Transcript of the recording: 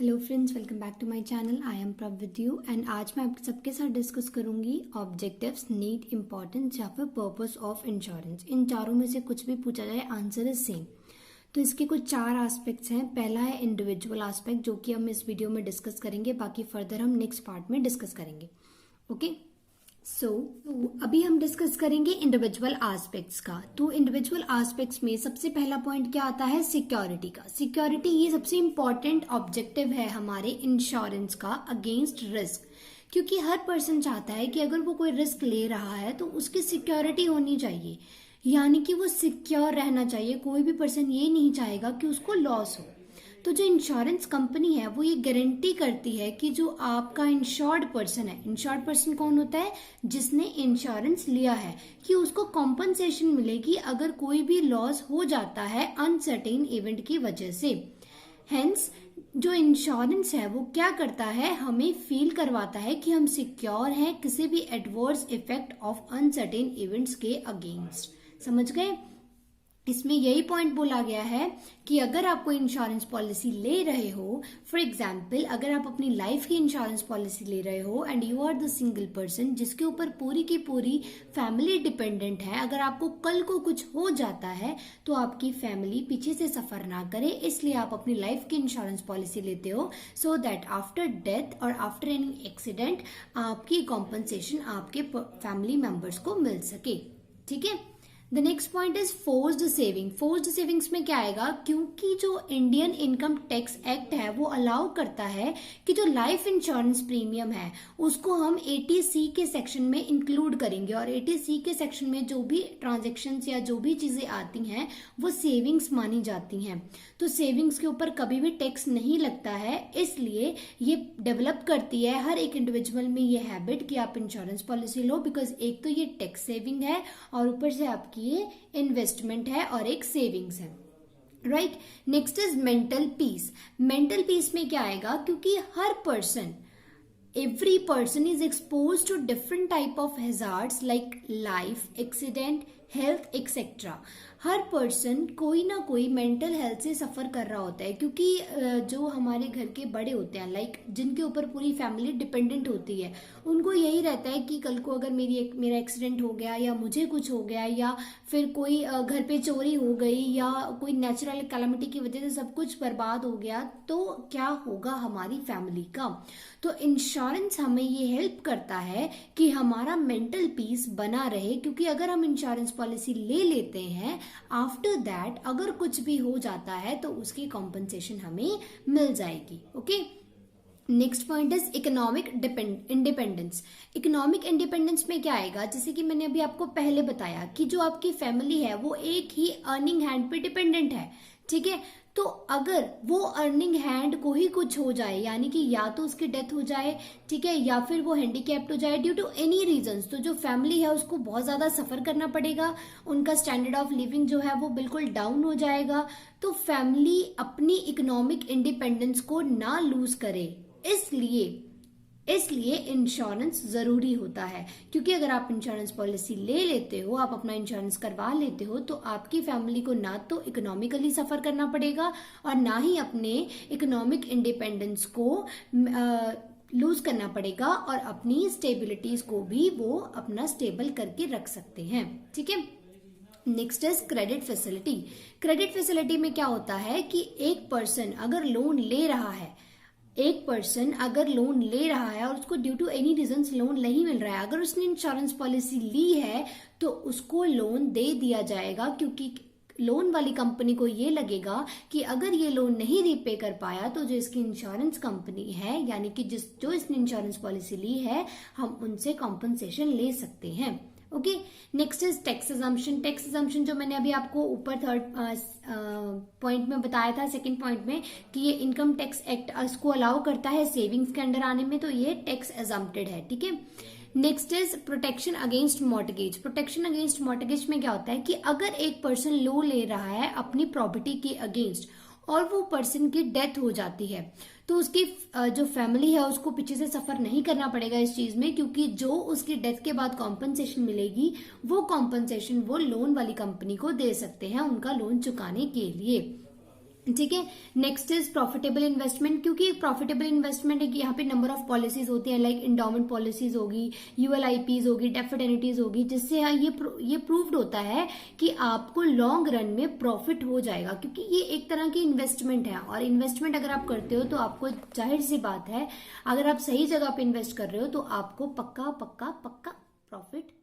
Hello friends, welcome back to my channel. I am Prabh with you and आज मैं आप सबके साथ डिस्कस करूंगी ऑब्जेक्टिव्स, नीड, इंपॉर्टेंस या फिर पर्पस ऑफ इंश्योरेंस। इन चारों में से कुछ भी पूछा जाए, आंसर इज सेम। तो इसके कुछ चार एस्पेक्ट्स हैं। पहला है इंडिविजुअल एस्पेक्ट, जो कि हम इस वीडियो में डिस्कस करेंगे, बाकी फर्दर हम नेक्स्ट पार्ट में डिस्कस करेंगे। ओके सो अभी हम डिस्कस करेंगे इंडिविजुअल एस्पेक्ट्स का। तो इंडिविजुअल एस्पेक्ट्स में सबसे पहला पॉइंट क्या आता है? सिक्योरिटी का। सिक्योरिटी ये सबसे इंपॉर्टेंट ऑब्जेक्टिव है हमारे इंश्योरेंस का अगेंस्ट रिस्क, क्योंकि हर पर्सन चाहता है कि अगर वो कोई रिस्क ले रहा है तो उसकी सिक्योरिटी होनी चाहिए, यानी कि वो सिक्योर रहना चाहिए। कोई भी पर्सन ये नहीं चाहेगा कि उसको लॉस हो। तो जो इंश्योरेंस कंपनी है वो ये गारंटी करती है कि जो आपका इंश्योर्ड पर्सन है, इंश्योर्ड पर्सन कौन होता है? जिसने इंश्योरेंस लिया है, कि उसको कॉम्पनसेशन मिलेगी अगर कोई भी लॉस हो जाता है अनसर्टेन इवेंट की वजह से। हेंस जो इंश्योरेंस है वो क्या करता है? हमें फील करवाता है कि हम सिक्योर हैं किसी भी adverse effect of uncertain events के अगेंस्ट। समझ गए? इसमें यही पॉइंट बोला गया है कि अगर आप कोई इंश्योरेंस पॉलिसी ले रहे हो, फॉर एग्जाम्पल अगर आप अपनी लाइफ की इंश्योरेंस पॉलिसी ले रहे हो and you are the single person जिसके ऊपर पूरी की पूरी फैमिली डिपेंडेंट है, अगर आपको कल को कुछ हो जाता है तो आपकी फैमिली पीछे से सफर ना करे, इसलिए आप अपनी लाइफ की इंश्योरेंस पॉलिसी लेते हो, सो दैट आफ्टर डेथ और आफ्टर एनी एक्सीडेंट आपकी कॉम्पनसेशन आपके फैमिली मेंबर्स को मिल सके। ठीक है। The next point is forced saving. Forced savings में क्या आएगा? क्योंकि जो इंडियन इनकम टैक्स एक्ट है वो अलाउ करता है कि जो लाइफ इंश्योरेंस प्रीमियम है उसको हम 80C के सेक्शन में इंक्लूड करेंगे, और 80C के सेक्शन में जो भी ट्रांजेक्शन्स या जो भी चीजें आती हैं वो सेविंग्स मानी जाती हैं। तो सेविंग्स के ऊपर कभी भी टैक्स नहीं लगता है, इसलिए ये डेवलप करती है हर एक इंडिविजुअल में ये हैबिट कि आप इंश्योरेंस पॉलिसी लो, बिकॉज एक तो ये टैक्स सेविंग है और ऊपर से आपकी ये इन्वेस्टमेंट है और एक सेविंग्स है। Right. Next is mental peace. Mental peace में क्या आएगा? क्योंकि हर person, every person is exposed to different type of hazards like life, accident, health etcetera. हर पर्सन कोई ना कोई मेंटल हेल्थ से सफर कर रहा होता है, क्योंकि जो हमारे घर के बड़े होते हैं, लाइक जिनके ऊपर पूरी फैमिली डिपेंडेंट होती है, उनको यही रहता है कि कल को अगर मेरा एक्सीडेंट हो गया या मुझे कुछ हो गया या फिर कोई घर पे चोरी हो गई या कोई नेचुरल कैलामिटी की वजह से सब कुछ बर्बाद हो गया तो क्या होगा हमारी फैमिली का। तो इंश्योरेंस हमें ये हेल्प करता है कि हमारा मेंटल पीस बना रहे, क्योंकि अगर हम इंश्योरेंस पॉलिसी ले लेते हैं, आफ्टर दैट अगर कुछ भी हो जाता है तो उसकी कॉम्पनसेशन हमें मिल जाएगी। Okay. Next point is economic independence. Economic independence में क्या आएगा? जैसे कि मैंने अभी आपको पहले बताया कि जो आपकी फैमिली है वो एक ही अर्निंग हैंड पे डिपेंडेंट है। ठीक है। तो अगर वो अर्निंग हैंड को ही कुछ हो जाए, यानी कि या तो उसकी डेथ हो जाए, ठीक है, या फिर वो हैंडीकैप्ड हो जाए ड्यू टू एनी रीजंस, तो जो फैमिली है उसको बहुत ज्यादा सफर करना पड़ेगा, उनका स्टैंडर्ड ऑफ लिविंग जो है वो बिल्कुल डाउन हो जाएगा। तो फैमिली अपनी इकोनॉमिक इंडिपेंडेंस को ना लूज करे, इसलिए इंश्योरेंस जरूरी होता है। क्योंकि अगर आप इंश्योरेंस पॉलिसी ले लेते हो, आप अपना इंश्योरेंस करवा लेते हो, तो आपकी फैमिली को ना तो इकोनॉमिकली सफर करना पड़ेगा और ना ही अपने इकोनॉमिक इंडिपेंडेंस को लूज करना पड़ेगा, और अपनी स्टेबिलिटीज को भी वो अपना स्टेबल करके रख सकते हैं। ठीक है। Next is credit facility. Credit facility में क्या होता है कि एक पर्सन अगर लोन ले रहा है और उसको due to any reasons loan नहीं मिल रहा है, अगर उसने इंश्योरेंस पॉलिसी ली है तो उसको लोन दे दिया जाएगा, क्योंकि लोन वाली कंपनी को ये लगेगा कि अगर ये लोन नहीं रीपे कर पाया तो जो इसकी इंश्योरेंस कंपनी है, यानी कि जो इसने इंश्योरेंस पॉलिसी ली है, हम उनसे कॉम्पनसेशन ले सकते हैं। Okay. Next is tax assumption. Tax assumption जो मैंने अभी आपको ऊपर थर्ड पॉइंट में बताया था, सेकंड पॉइंट में, कि ये इनकम टैक्स एक्ट इसको अलाउ करता है सेविंग्स के अंडर आने में, तो ये टैक्स अजम्प्टेड है। ठीक है। Next is protection against mortgage. Protection against mortgage में क्या होता है कि अगर एक पर्सन लोन ले रहा है अपनी प्रॉपर्टी के अगेंस्ट और वो पर्सन की डेथ हो जाती है, तो उसकी जो फैमिली है उसको पीछे से सफर नहीं करना पड़ेगा इस चीज में, क्योंकि जो उसकी डेथ के बाद कॉम्पनसेशन मिलेगी वो कॉम्पनसेशन वो लोन वाली कंपनी को दे सकते हैं उनका लोन चुकाने के लिए। ठीक है। नेक्स्ट इज प्रॉफिटेबल इन्वेस्टमेंट, क्योंकि प्रॉफिटेबल इन्वेस्टमेंट है कि यहाँ पे नंबर ऑफ पॉलिसीज होती हैं, लाइक इंडोमेंट पॉलिसीज होगी, यूएलआईपीज होगी, डेफर्ड एन्युटीज होगी, जिससे ये प्रूव्ड होता है कि आपको लॉन्ग रन में प्रॉफिट हो जाएगा, क्योंकि ये एक तरह की इन्वेस्टमेंट है। और इन्वेस्टमेंट अगर आप करते हो तो आपको, जाहिर सी बात है, अगर आप सही जगह पे इन्वेस्ट कर रहे हो तो आपको पक्का पक्का पक्का प्रॉफिट